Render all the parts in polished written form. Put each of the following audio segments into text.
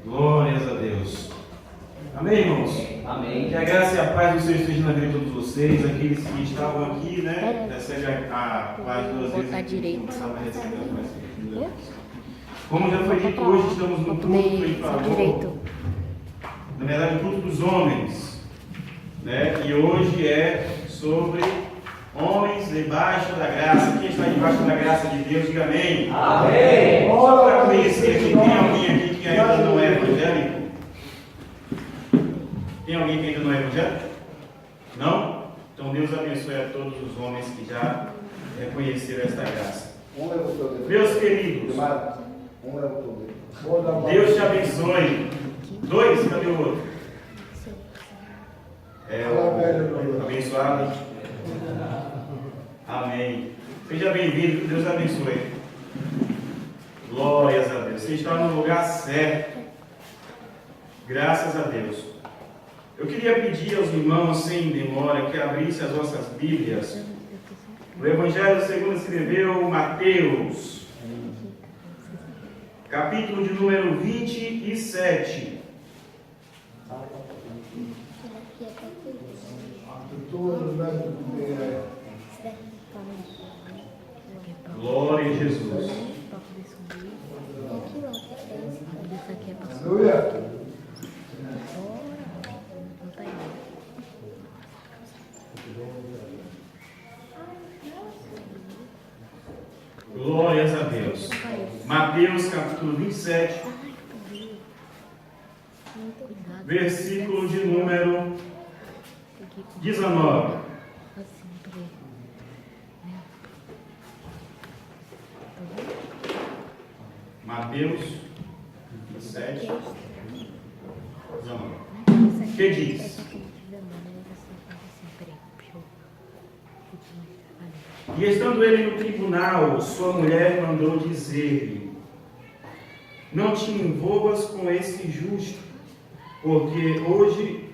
Glórias a Deus. Amém, irmãos? Amém. Que a graça e a paz do Senhor estejam na vida de todos vocês, aqueles que estavam aqui, né? Recebe a paz duas vezes. Botar direito. Como já foi dito, hoje estamos no culto em favor, na verdade, o culto dos homens, né? E hoje é sobre homens debaixo da graça. Quem está debaixo da graça de Deus, diga amém. Amém. Só para conhecer aqui, tem alguém aqui que ainda não é evangélico? Tem alguém que ainda não é evangélico? Não? Então Deus abençoe a todos os homens que já reconheceram esta graça. Meus queridos, Deus te abençoe. Dois, cadê o outro? É o abençoado. Amém. Seja bem-vindo, Deus abençoe. Glórias a Deus. Você está no lugar certo. Graças a Deus. Eu queria pedir aos irmãos, sem demora, que abrissem as vossas Bíblias. O Evangelho segundo escreveu Mateus, capítulo de número 27. Glória a Jesus. Aleluia. Glórias a Deus. Mateus capítulo 27, versículo de número 19. Mateus 27, 19. Que diz? E estando ele no tribunal, sua mulher mandou dizer-lhe: não te envolvas com esse justo, porque hoje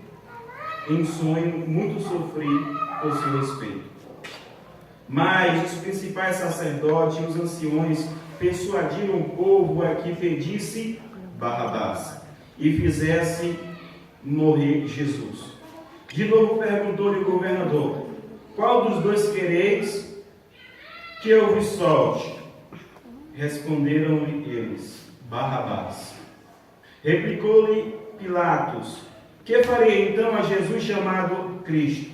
em sonho muito sofri por seu respeito. Mas os principais sacerdotes e os anciões persuadiram o povo a que pedisse Barrabás e fizesse morrer Jesus. De novo perguntou-lhe o governador: qual dos dois quereis que eu vos solte? Responderam-lhe eles: Barrabás. Replicou-lhe Pilatos: que farei então a Jesus chamado Cristo?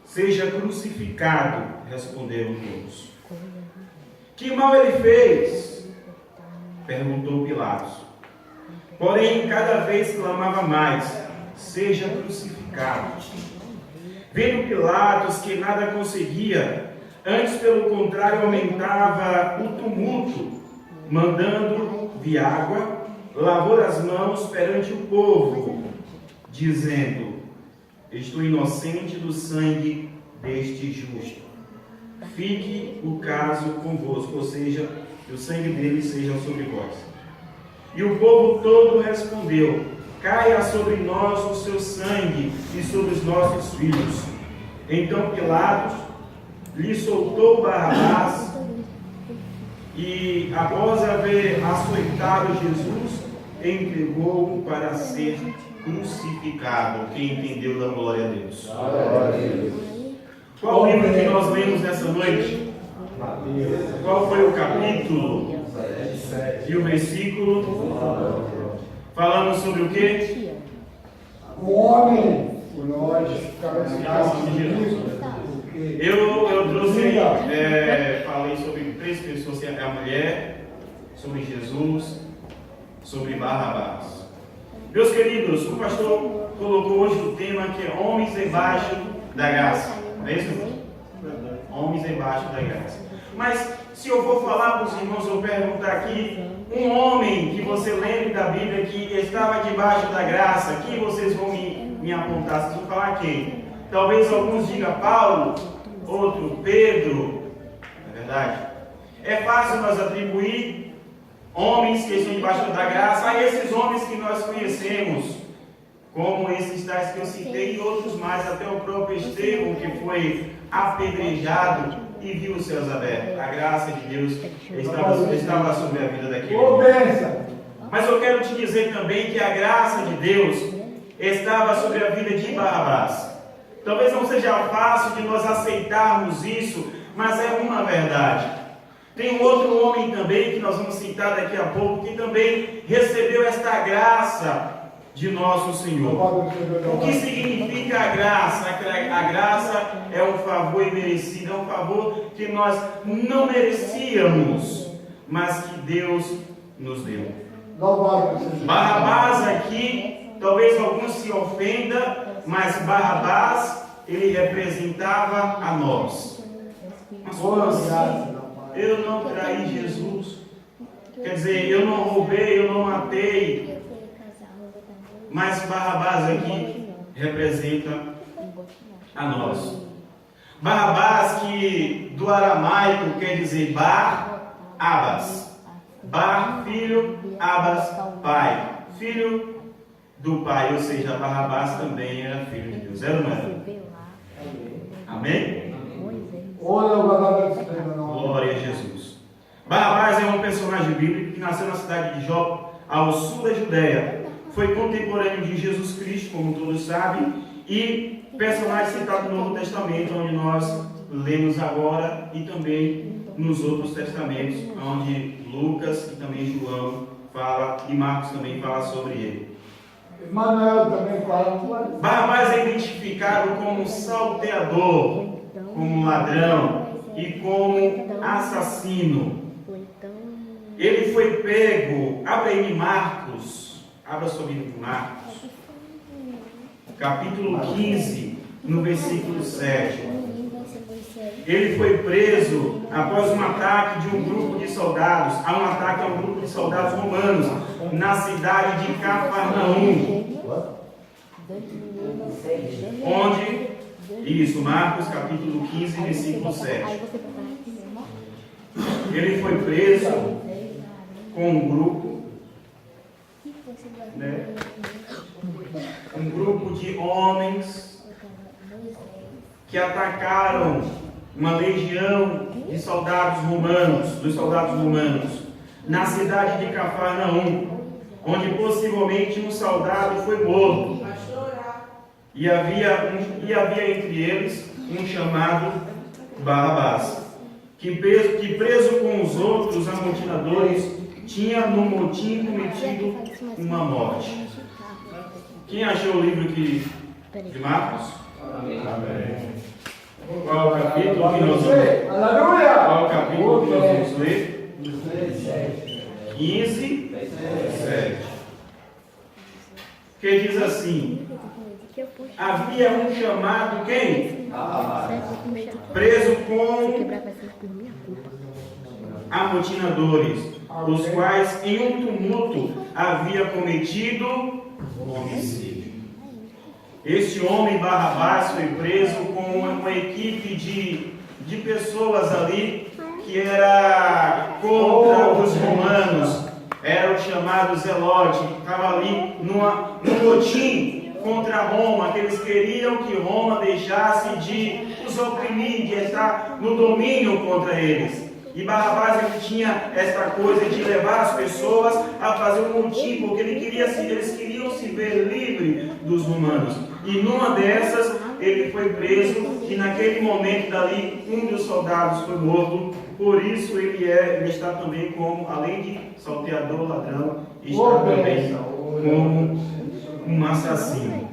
Seja crucificado, responderam todos. Que mal ele fez? Perguntou Pilatos. Porém, cada vez clamava mais: seja crucificado. Vendo Pilatos que nada conseguia, antes pelo contrário aumentava o tumulto, mandando de água, lavou as mãos perante o povo, dizendo: estou inocente do sangue deste justo. Fique o caso convosco, ou seja, que o sangue dele seja sobre vós. E o povo todo respondeu: caia sobre nós o seu sangue e sobre os nossos filhos. Então Pilatos lhe soltou Barrabás e, após haver açoitado Jesus, entregou-o para ser crucificado. Quem entendeu, dá glória a Deus. Qual o livro que nós lemos nessa noite? Qual foi o capítulo e o versículo? Falamos sobre o quê? O homem, por nós, ficar de Jesus. Eu trouxe, falei sobre três pessoas: a mulher, sobre Jesus, sobre Barrabás. Meus queridos, o pastor colocou hoje o tema que é homens debaixo da graça. Não é isso? Homens debaixo da graça. Mas se eu for falar para os irmãos, eu perguntar aqui, um homem que você lembre da Bíblia que estava debaixo da graça, quem vocês vão me apontar? Vocês vão falar quem? Talvez alguns digam Paulo, outro Pedro. Não é verdade? É fácil nós atribuir homens que estão debaixo da graça a esses homens que nós conhecemos, como esses tais que eu citei e outros mais, até o próprio Estevão, que foi apedrejado e viu os céus abertos. A graça de Deus estava sobre a vida daquele homem. Mas eu quero quero te dizer também que a graça de Deus estava sobre a vida de Barrabás. Talvez não seja fácil de nós aceitarmos isso, mas é uma verdade. Tem um outro homem também, que nós vamos citar daqui a pouco, que também recebeu esta graça de nosso Senhor. O que significa a graça? A graça é um favor imerecido, é um favor que nós não merecíamos, mas que Deus nos deu. Barrabás aqui, talvez alguns se ofendam, mas Barrabás, ele representava a nós. Mas como assim? Eu não traí Jesus. Quer dizer, eu não roubei, eu não matei. Mas Barrabás aqui representa a nós. Barrabás, que do aramaico quer dizer Bar, Abas. Bar, filho, Abas, pai. Filho do pai, ou seja, Barrabás também era filho de Deus. Era ou não era? Amém? Glória a Jesus. Barrabás é um personagem bíblico que nasceu na cidade de Jope, ao sul da Judéia. Foi contemporâneo de Jesus Cristo, como todos sabem, e personagem citado no Novo Testamento, onde nós lemos agora, e também nos outros testamentos, onde Lucas e também João fala, e Marcos também fala sobre ele. Barrabás é identificado como salteador, como ladrão e como assassino. Ele foi pego, abre aí Marcos, abra sua Bíblia em Marcos, capítulo 15, no versículo 7. Ele foi preso após um ataque de um grupo de soldados, um ataque a um grupo de soldados romanos, na cidade de Cafarnaum. Onde? Isso, Marcos capítulo 15, versículo 7. Ele foi preso com um grupo, um grupo de homens que atacaram uma legião de soldados romanos, na cidade de Cafarnaum, onde possivelmente um soldado foi morto. E havia entre eles um chamado Barrabás, que preso com os outros amotinadores, tinha no motim cometido uma morte. Quem achou o livro de Marcos? Amém. Qual o capítulo que nós vamos ler? Qual o capítulo que nós vamos ler? 15, 7. Que diz assim: havia um chamado quem? Preso com amotinadores, os quais em um tumulto havia cometido homicídio. Este homem Barrabás foi preso com uma equipe de pessoas ali que era contra os romanos, eram chamados zelotes, que estavam ali num motim contra Roma, que eles queriam que Roma deixasse de os oprimir, de estar no domínio contra eles. E Barrabás ele tinha esta coisa de levar as pessoas a fazer um motim, porque eles queriam se ver livre dos romanos. E numa dessas ele foi preso, e naquele momento dali um dos soldados foi morto. Por isso ele está também como, além de salteador, ladrão, está também como um assassino.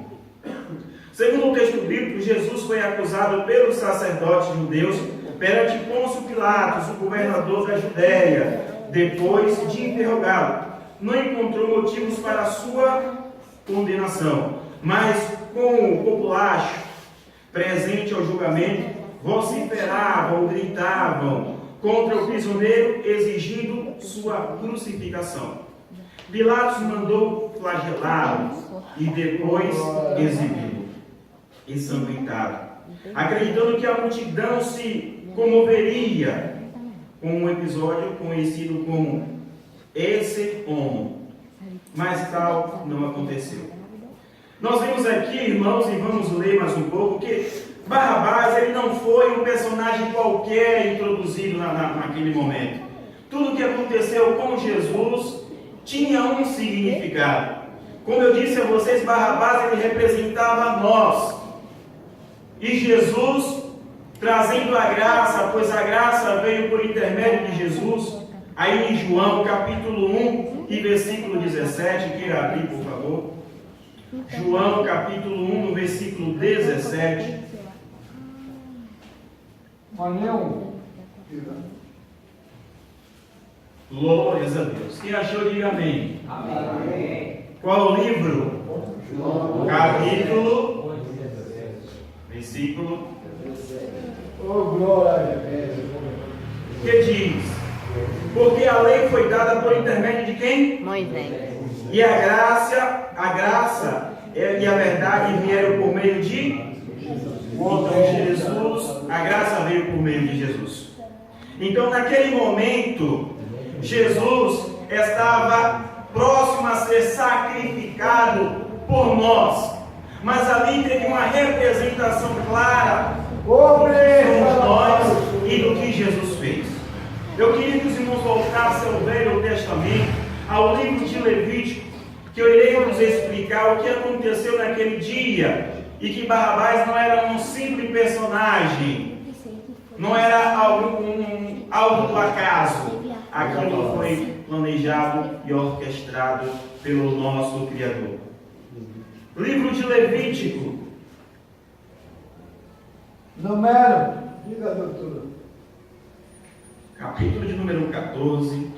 Segundo o texto bíblico, Jesus foi acusado pelos sacerdotes judeus perante Pôncio Pilatos, o governador da Judéia. Depois de interrogá-lo, não encontrou motivos para a sua condenação, mas com o populacho presente ao julgamento, vociferavam, gritavam contra o prisioneiro, exigindo sua crucificação. Pilatos mandou flagelá-lo e depois exibi-lo, ensanguentado, acreditando que a multidão se comoveria com um episódio conhecido como esse homo. Mas tal não aconteceu. Nós vemos aqui, irmãos, e vamos ler mais um pouco, que Barrabás ele não foi um personagem qualquer introduzido naquele momento. Tudo que aconteceu com Jesus tinha um significado. Como eu disse a vocês, Barrabás ele representava nós. E Jesus, trazendo a graça, pois a graça veio por intermédio de Jesus, aí em João capítulo 1 e versículo 17, queira abrir por favor. João capítulo 1, no versículo 17. Manel. Glórias a Deus. Quem achou, diga amém. Amém. Qual o livro? João. Capítulo, versículo, Oh, glória a Deus. que diz: porque a lei foi dada por intermédio de quem? Moisés. E a graça e a verdade vieram por meio de? Então Jesus, a graça veio por meio de Jesus. Então naquele momento, Jesus estava próximo a ser sacrificado por nós. Mas ali teve uma representação clara do que somos nós e do que Jesus fez. Eu queria que os irmãos voltassem ao Velho Testamento, ao livro de Levítico, que eu irei nos explicar o que aconteceu naquele dia, e que Barrabás não era um simples personagem, não era algo do acaso. Aquilo foi planejado e orquestrado pelo nosso Criador. Livro de Levítico. Número. Diga, doutora. Capítulo de número 14.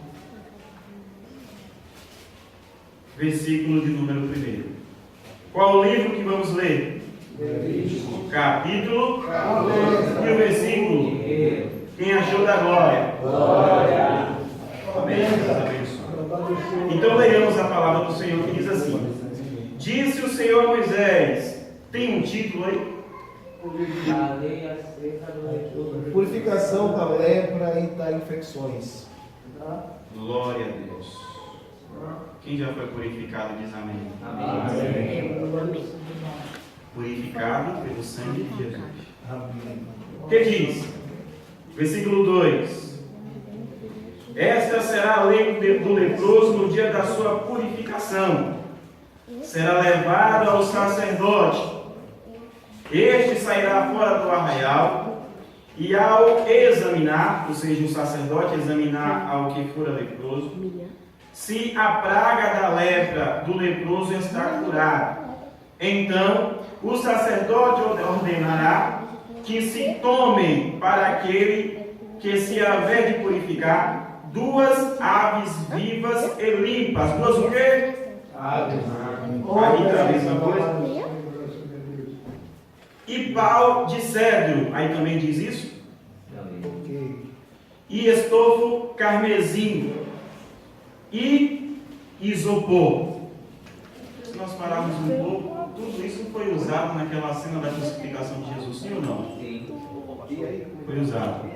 Versículo de número 1. Qual o livro que vamos ler? Levítico. Capítulo 14. e o versículo. Quem achou da glória? Glória. Amém. Deus abençoe. Então leiamos a palavra do Senhor que diz assim: disse o Senhor a Moisés. Tem um título aí? A lei acerca do leproso. Purificação da lepra e das infecções. Glória a Deus. Quem já foi purificado diz amém. Amém. Purificado pelo sangue de Jesus. Amém. O que diz? Versículo 2: esta será a lei do leproso no dia da sua purificação. Será levado ao sacerdote. Este sairá fora do arraial, e ao examinar, ou seja, o sacerdote examinar ao que fora leproso, se a praga da lepra do leproso está curada, então o sacerdote ordenará que se tomem para aquele que se haver de purificar 2 aves vivas e limpas. 2 o quê? Aves. Ainda a mesma coisa. E pau de cedro, aí também diz isso. Ok. E estofo carmesim e isopor. Se nós pararmos um pouco, tudo isso foi usado naquela cena da crucificação de Jesus, sim ou não? Sim. Foi usado.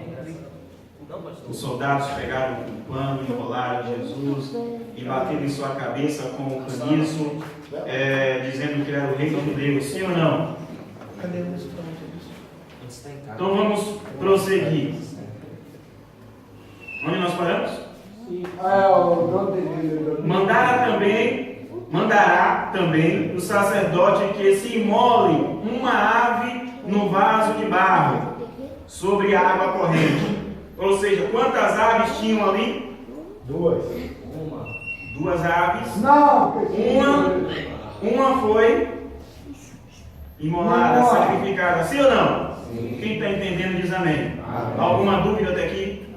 Os soldados pegaram um pano, enrolaram Jesus e bateram em sua cabeça com um caniço, dizendo que ele era o rei dos judeus, sim ou não? Cadê o instrumento? Então vamos prosseguir. Onde nós paramos? Mandará também o sacerdote que se imole uma ave no vaso de barro sobre a água corrente. Ou seja, quantas aves tinham ali? 2. 2 aves. Não. Uma foi imolada, sacrificada. Sim ou não? Sim. Quem está entendendo diz amém. Amém. Alguma dúvida até aqui?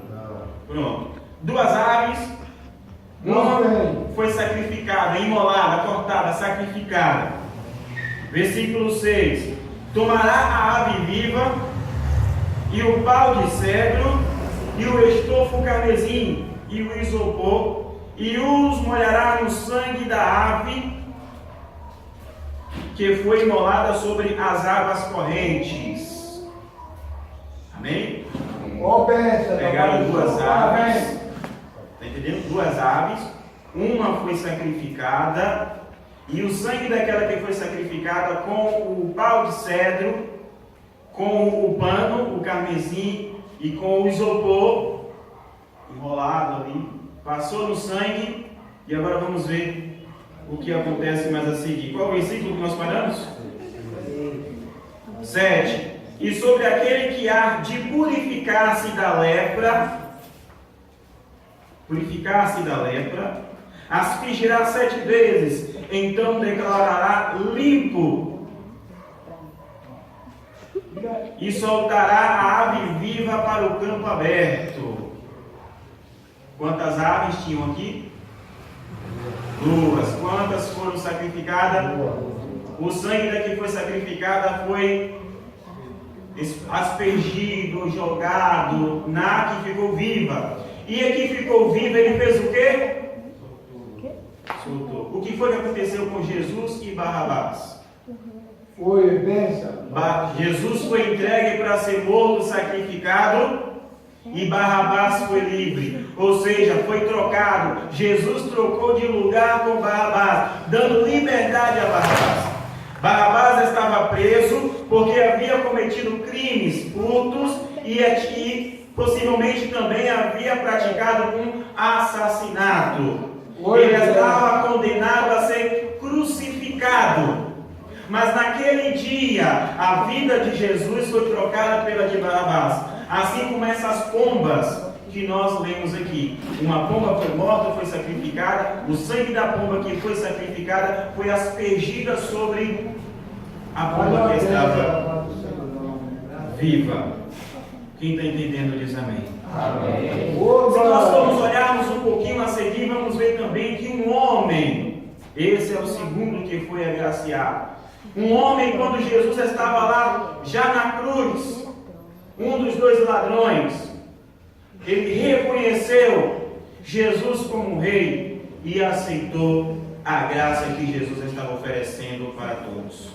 Pronto. 2 aves. Uma foi sacrificada, imolada, cortada, sacrificada. Versículo 6. Tomará a ave viva e o pau de cedro e o estofo carmesim e o isopor e os molhará no sangue da ave que foi imolada sobre as águas correntes. Amém? Pegaram 2 aves. Está entendendo? 2 aves. Uma foi sacrificada. E o sangue daquela que foi sacrificada com o pau de cedro, com o pano, o carmesim e com o isopor enrolado ali, passou no sangue E agora vamos ver o que acontece mais a seguir. Qual é o versículo que nós paramos? 7. E sobre aquele que há de purificar-se da lepra, aspergirá 7 vezes, então declarará limpo, e soltará a ave viva para o campo aberto. Quantas aves tinham aqui? 2. Quantas foram sacrificadas? O sangue da que foi sacrificada foi aspergido, jogado na que ficou viva. E a que ficou viva, ele fez o quê? Soltou. O que foi que aconteceu com Jesus e Barrabás? Foi bênção. Jesus foi entregue para ser morto, sacrificado, e Barrabás foi livre. Ou seja, foi trocado. Jesus trocou de lugar com Barrabás, dando liberdade a Barrabás. Barrabás estava preso porque havia cometido crimes, furtos e possivelmente também havia praticado um assassinato. Ele estava condenado a ser crucificado. Mas naquele dia, a vida de Jesus foi trocada pela de Barrabás. Assim como essas pombas que nós lemos aqui. Uma pomba foi morta, foi sacrificada. O sangue da pomba que foi sacrificada foi aspergida sobre a pomba que estava viva. Quem está entendendo diz amém. Amém. Se nós formos olharmos um pouquinho a seguir, vamos ver também que um homem, esse é o segundo que foi agraciado. Um homem, quando Jesus estava lá, já na cruz, um dos 2 ladrões, ele reconheceu Jesus como rei e aceitou a graça que Jesus estava oferecendo para todos.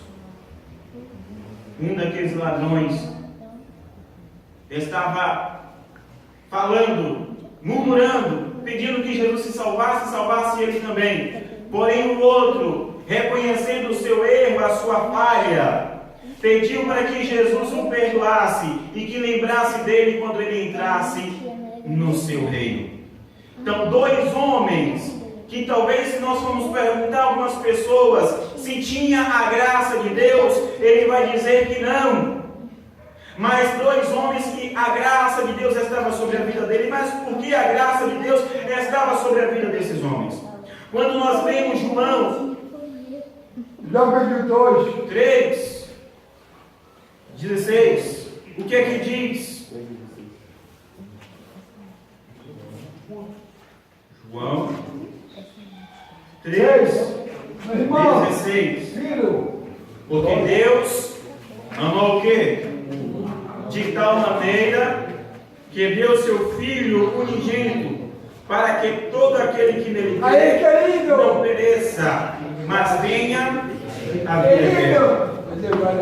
Um daqueles ladrões estava falando, murmurando, pedindo que Jesus se salvasse ele também. Porém o outro, reconhecendo o seu erro, a sua falha, pediu para que Jesus o perdoasse e que lembrasse dele quando ele entrasse no seu reino. Então, 2 homens que talvez, se nós formos perguntar a algumas pessoas se tinha a graça de Deus, ele vai dizer que não. Mas 2 homens que a graça de Deus estava sobre a vida dele. Mas por que a graça de Deus estava sobre a vida desses homens? Quando nós lemos João 3, 16, o que é que diz? João 3, 16. Porque Deus amou o quê? De tal maneira que deu seu Filho unigênito, para que todo aquele que nele crê não pereça, mas tenha a vida eterna.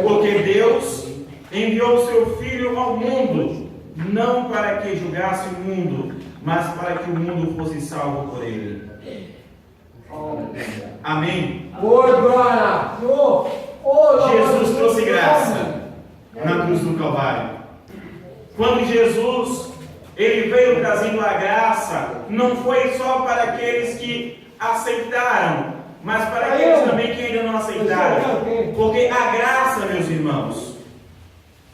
Porque Deus enviou seu Filho ao mundo, não para que julgasse o mundo, mas para que o mundo fosse salvo por ele. Amém? Jesus trouxe graça na cruz do Calvário. Quando Jesus ele veio trazendo a graça, não foi só para aqueles que aceitaram, mas para aqueles também que ainda não aceitaram. Porque a graça, meus irmãos,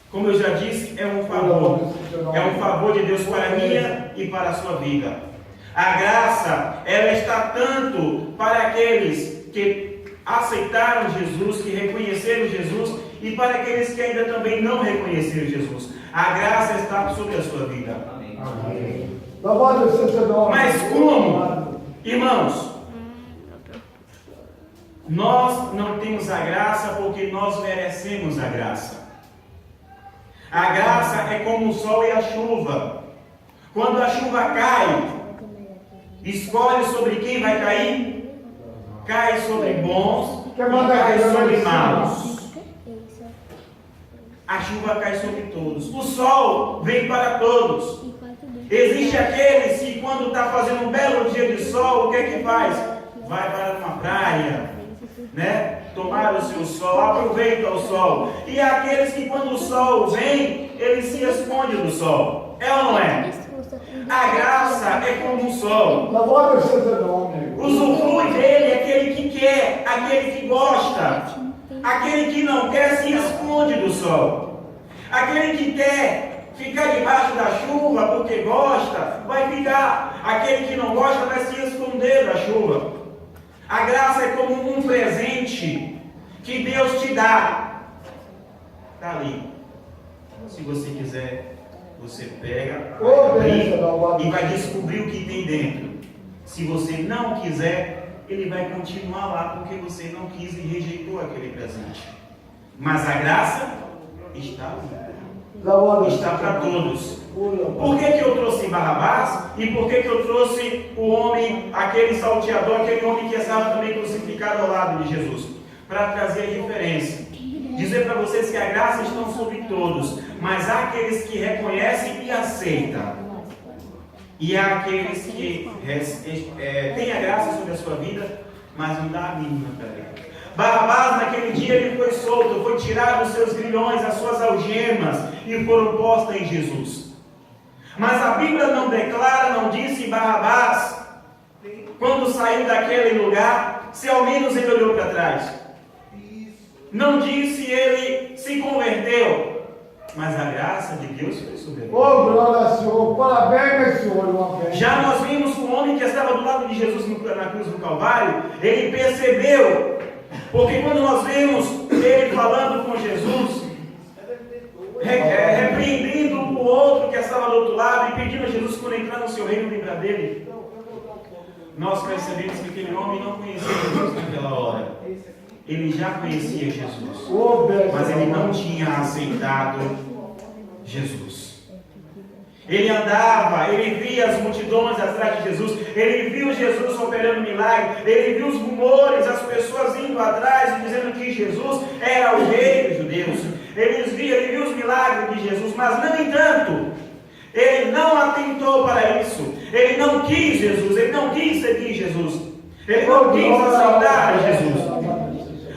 como eu já disse, é um favor. É um favor de Deus para a minha e para a sua vida. A graça, ela está tanto para aqueles que aceitaram Jesus, que reconheceram Jesus, e para aqueles que ainda também não reconheceram Jesus. A graça está sobre a sua vida. Amém. Mas como, irmãos, nós não temos a graça porque nós merecemos a graça. A graça é como o sol e a chuva. Quando a chuva cai, escolhe sobre quem vai cair? Cai sobre bons e cai sobre maus. A chuva cai sobre todos. O sol vem para todos. Existe aqueles que quando está fazendo um belo dia de sol, o que é que faz? Vai para uma praia, né? Tomar o seu sol, aproveita o sol. E há aqueles que quando o sol vem, ele se esconde do sol. É ou não é? A graça é como um sol. Louvado seja o seu nome. Usufrui dele aquele que quer, aquele que gosta. Aquele que não quer se esconde do sol. Aquele que quer ficar debaixo da chuva porque gosta, vai ficar. Aquele que não gosta vai se esconder da chuva. A graça é como um presente que Deus te dá. Está ali. Se você quiser, você pega, vai abrir e vai descobrir o que tem dentro. Se você não quiser, ele vai continuar lá porque você não quis e rejeitou aquele presente. Mas a graça está ali. Está para todos. Por que eu trouxe Barrabás? E por que eu trouxe o homem, aquele salteador, aquele homem que estava também crucificado ao lado de Jesus? Para trazer a diferença. Dizer para vocês que a graça está sobre todos, mas há aqueles que reconhecem e aceitam. E há aqueles que têm a graça sobre a sua vida, mas não dá a mínima para ele. Barrabás, naquele dia, ele foi solto, foi tirado os seus grilhões, as suas algemas, e foram postas em Jesus. Mas a Bíblia não declara, não disse Barrabás, quando saiu daquele lugar, se ao menos ele olhou para trás. Não disse ele se converteu, mas a graça de Deus foi sobre ele. Oh, glória ao Senhor, parabéns, Senhor, uma vez. Já nós vimos o homem que estava do lado de Jesus na cruz do Calvário, ele percebeu, porque quando nós vemos ele falando com Jesus, repreendendo o outro que estava do outro lado e pedindo a Jesus quando entrar no seu reino livrar dele, nós percebemos que aquele homem não conhecia Jesus naquela hora. Ele já conhecia Jesus, mas ele não tinha aceitado Jesus. Ele andava, ele via as multidões atrás de Jesus, ele viu Jesus operando milagres, ele viu os rumores, as pessoas indo atrás e dizendo que Jesus era o rei dos judeus. Ele viu os milagres de Jesus, mas no entanto, ele não atentou para isso. Ele não quis Jesus, ele não quis seguir Jesus, ele não quis aceitar Jesus.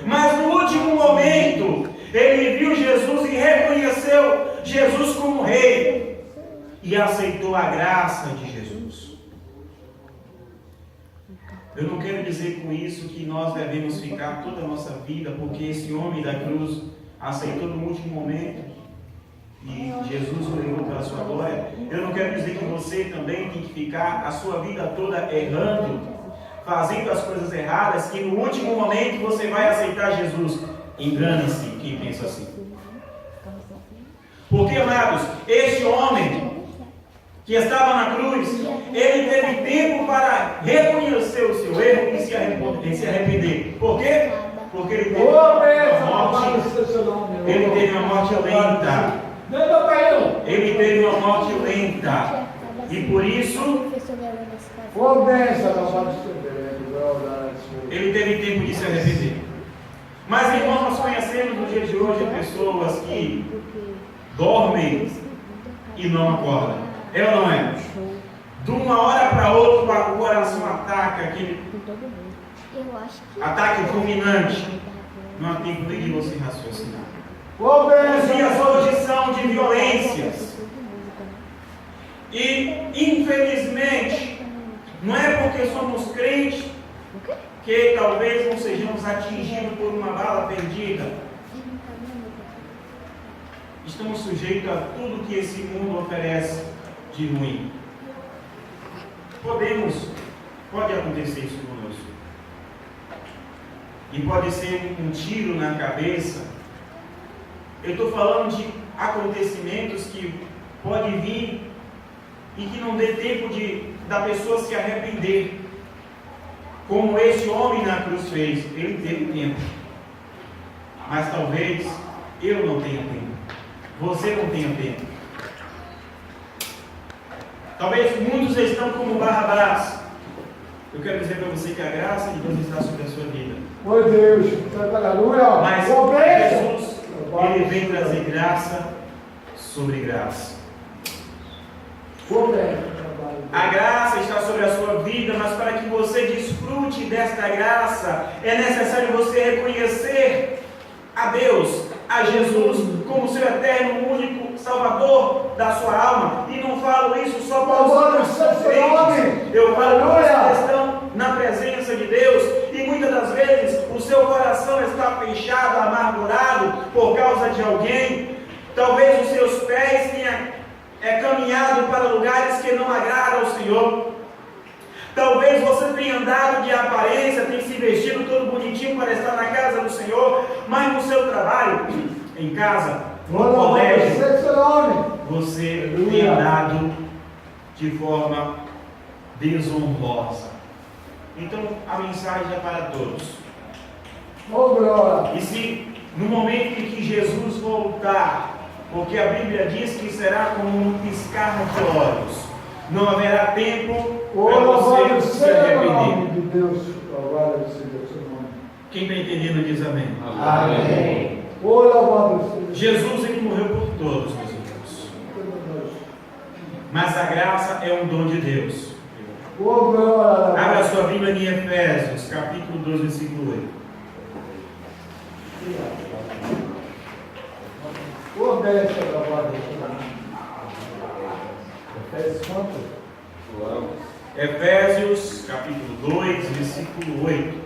Mas no último momento, ele viu Jesus e reconheceu Jesus como rei e aceitou a graça de Jesus. Eu não quero dizer com isso que nós devemos ficar toda a nossa vida, porque esse homem da cruz aceitou no último momento e Jesus o levou para a sua glória. Eu não quero dizer que você também tem que ficar a sua vida toda errando, fazendo as coisas erradas, que no último momento você vai aceitar Jesus. Engane-se quem pensa assim. Porque, amados, este homem que estava na cruz, ele teve tempo para reconhecer o seu erro e se arrepender. Por quê? Porque ele teve uma morte lenta. Ele teve uma morte lenta. E por isso, ele teve tempo de se arrepender. Mas, irmãos, nós conhecemos no dia de hoje pessoas que dormem e não acordam. É ou não é? De uma hora para outra o coração ataca, aquele ataque fulminante. Não há tempo nem de você raciocinar. Os dias hoje são de violências. E, infelizmente, não é porque somos crentes que talvez não sejamos atingidos por uma bala perdida. Estamos sujeitos a tudo que esse mundo oferece de ruim. Pode acontecer isso conosco. E pode ser um tiro na cabeça. Eu estou falando de acontecimentos que podem vir e que não dê tempo da pessoa se arrepender. Como esse homem na cruz fez. Ele teve tempo. Mas talvez eu não tenha tempo. Você não tenha tempo. Talvez muitos estão como Barrabás. Eu quero dizer para você que a graça de Deus está sobre a sua vida. Meu Deus, aleluia. Mas Jesus, ele vem trazer graça sobre graça. A graça está sobre a sua vida, mas para que você desfrute desta graça, é necessário você reconhecer a Deus, a Jesus como seu eterno, único Salvador da sua alma. E não falo isso só para os crentes. Eu falo para os que estão na presença de Deus. E muitas das vezes o seu coração está fechado, amargurado por causa de alguém. Talvez os seus pés tenham caminhado para lugares que não agradam ao Senhor. Talvez você tenha andado de aparência, tenha se vestido todo bonitinho para estar na casa do Senhor, mas no seu trabalho, em casa, no colégio, você tem andado de forma desonrosa. Então a mensagem é para todos. E se no momento em que Jesus voltar, porque a Bíblia diz que será como um piscar de olhos, não haverá tempo para você se arrepender. De Deus, louvado seja o seu nome. Quem está entendendo diz amém. Amém. Jesus, ele morreu por todos, meus irmãos. Mas a graça é um dom de Deus. Abra sua Bíblia em Efésios, capítulo 2, versículo 8. Efésios, capítulo 2, versículo 8.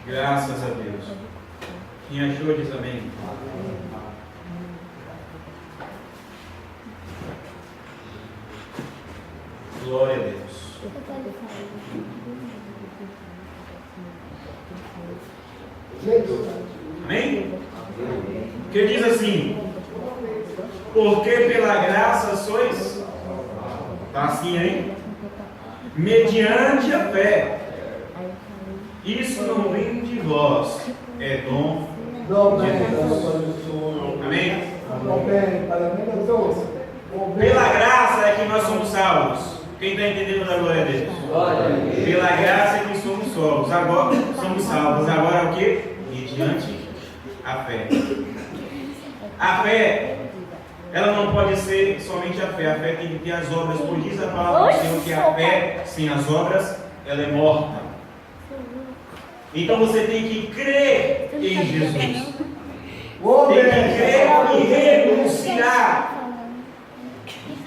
Graças a Deus. Quem achou diz amém. Glória a Deus. Amém? Que diz assim: porque pela graça sois, está assim, hein? Mediante a fé. Isso não vem de vós, é dom de Deus. Amém? Pela graça é que nós somos salvos. Quem está entendendo da glória a Deus? Pela graça é que somos salvos. Agora somos salvos. Agora o que? Mediante a fé. A fé, ela não pode ser somente a fé. A fé tem que ter as obras. Pois diz a palavra do Senhor que a fé sem as obras, ela é morta. Então você tem que crer em Jesus. Tem que crer e renunciar.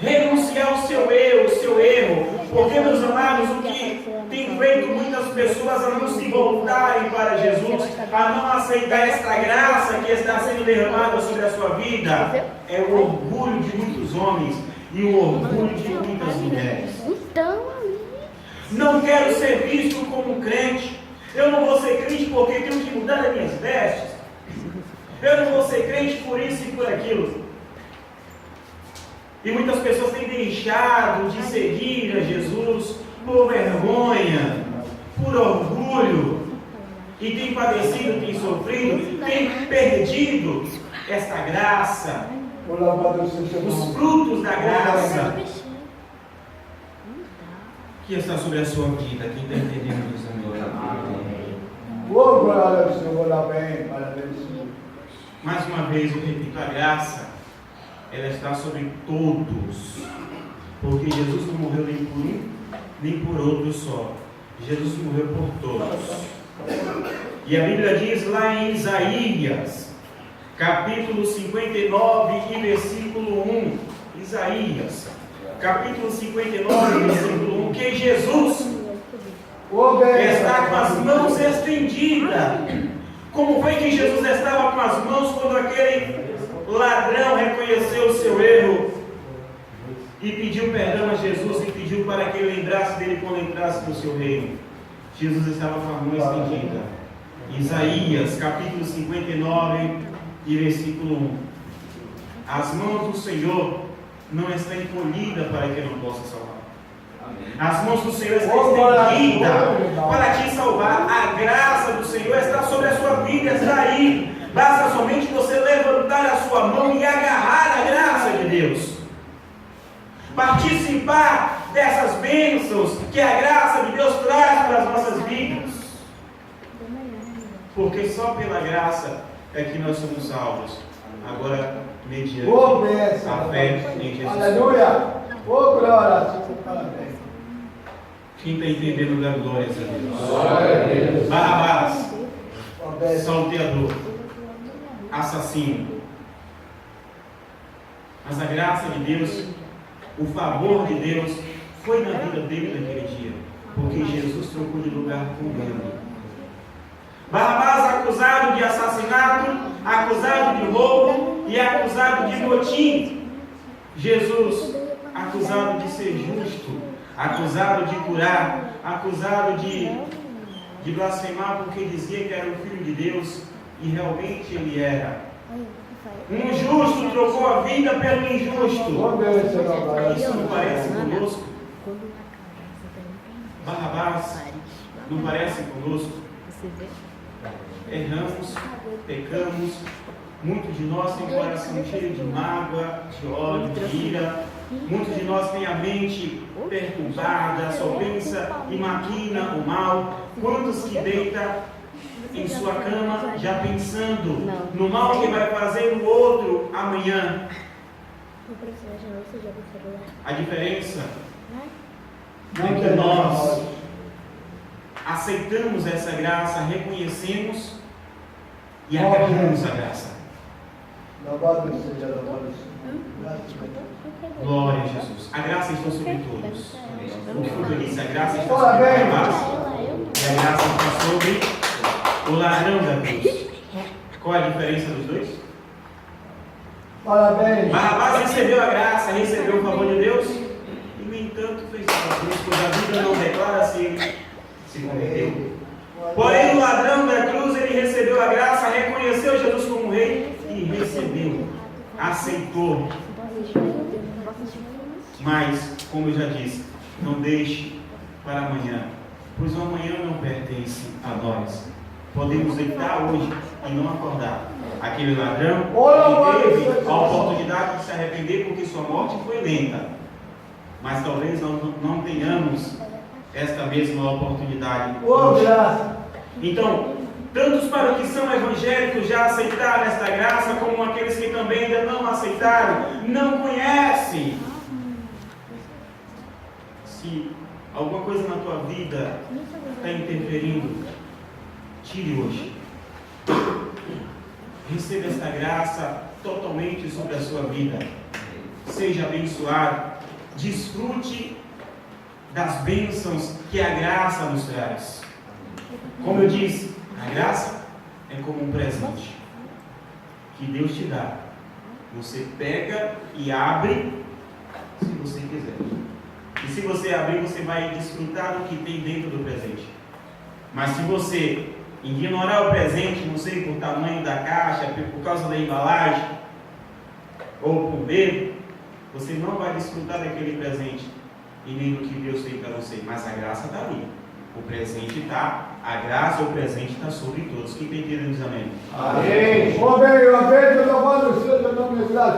Renunciar ao seu erro. Porque, meus amados, o que tem feito muitas pessoas a não se voltarem para Jesus, a não aceitar esta graça que está sendo derramada sobre a sua vida, é o orgulho de muitos homens e o orgulho de muitas mulheres. Não quero ser visto como crente. Eu não vou ser crente porque tenho que mudar as minhas vestes. Eu não vou ser crente por isso e por aquilo. E muitas pessoas têm deixado de seguir a Jesus por vergonha, por orgulho, e têm padecido, têm sofrido, têm perdido esta graça, os frutos da graça que está sobre a sua vida. Quem está entendendo isso, amém? Mais uma vez eu repito, a graça, ela está sobre todos, porque Jesus não morreu nem por um, nem por outro só. Jesus morreu por todos. E a Bíblia diz lá em Isaías, capítulo 59 e versículo 1, Isaías, capítulo 59 e versículo 1, que Jesus está com as mãos estendidas. Como foi que Jesus estava com as mãos quando aquele ladrão reconheceu o seu erro e pediu perdão a Jesus e pediu para que ele lembrasse dele quando entrasse no seu reino? Jesus estava com a mão estendida. Isaías, capítulo 59 e versículo 1. As mãos do Senhor não estão encolhidas para que não possa salvar. As mãos do Senhor estão estendidas para te salvar. A graça do Senhor está sobre a sua vida, está aí. Basta somente você levantar a sua mão e agarrar a graça de Deus. Participar dessas bênçãos que a graça de Deus traz para as nossas vidas. Porque só pela graça é que nós somos salvos. Agora, mediante a fé em Jesus. Aleluia! Ô, glória! Quem Quem está entendendo, dá glórias a Deus. Glória a Deus. Barrabás, Amém. salteador, assassino. Mas a graça de Deus, o favor de Deus, foi na vida dele naquele dia, porque Jesus trocou de lugar com ele. Barrabás acusado de assassinato, acusado de roubo e acusado de motim. Jesus acusado de ser justo, acusado de curar, acusado de blasfemar porque dizia que era o Filho de Deus e realmente ele era. Um justo trocou a vida pelo injusto. Isso não parece conosco? Barrabás não parece conosco? Erramos, pecamos. Muitos de nós têm o coração cheio de mágoa, de ódio, de ira. Muitos de nós têm a mente perturbada, só pensa e maquina o mal. Quantos que deita em sua cama já pensando no mal que vai fazer no outro amanhã? A diferença é que nós aceitamos essa graça, reconhecemos e agarramos a graça. Louvado seja Deus. Glória a Jesus. A graça está sobre todos. O que foi disse? A graça está sobre Barrabás e a graça está sobre o ladrão da cruz. Qual é a diferença dos dois? Parabéns. Barrabás recebeu a graça, recebeu o favor de Deus e, no entanto, fez a cruz, pois a Bíblia não declara se ele se converteu. Porém, o ladrão da cruz, ele recebeu a graça, reconheceu Jesus como rei e recebeu, aceitou. Mas, como eu já disse, não deixe para amanhã, pois o amanhã não pertence a nós. Podemos deitar hoje e não acordar. Aquele ladrão ele teve a oportunidade de se arrepender porque sua morte foi lenta. Mas talvez não tenhamos esta mesma oportunidade hoje. Então, tantos para os que são evangélicos já aceitaram esta graça, como aqueles que também ainda não aceitaram, não conhecem. Se alguma coisa na tua vida está interferindo, tire hoje. Receba esta graça totalmente sobre a sua vida. Seja abençoado. Desfrute das bênçãos que a graça nos traz. Como eu disse, a graça é como um presente que Deus te dá. Você pega e abre se você quiser. E se você abrir, você vai desfrutar do que tem dentro do presente. Mas se você ignorar o presente, não sei, por tamanho da caixa, por causa da embalagem, ou por medo, você não vai desfrutar daquele presente e nem do que Deus tem para você. Mas a graça está ali. O presente está, a graça, o presente está sobre todos. Quem tem entendido, diz amém. Amém.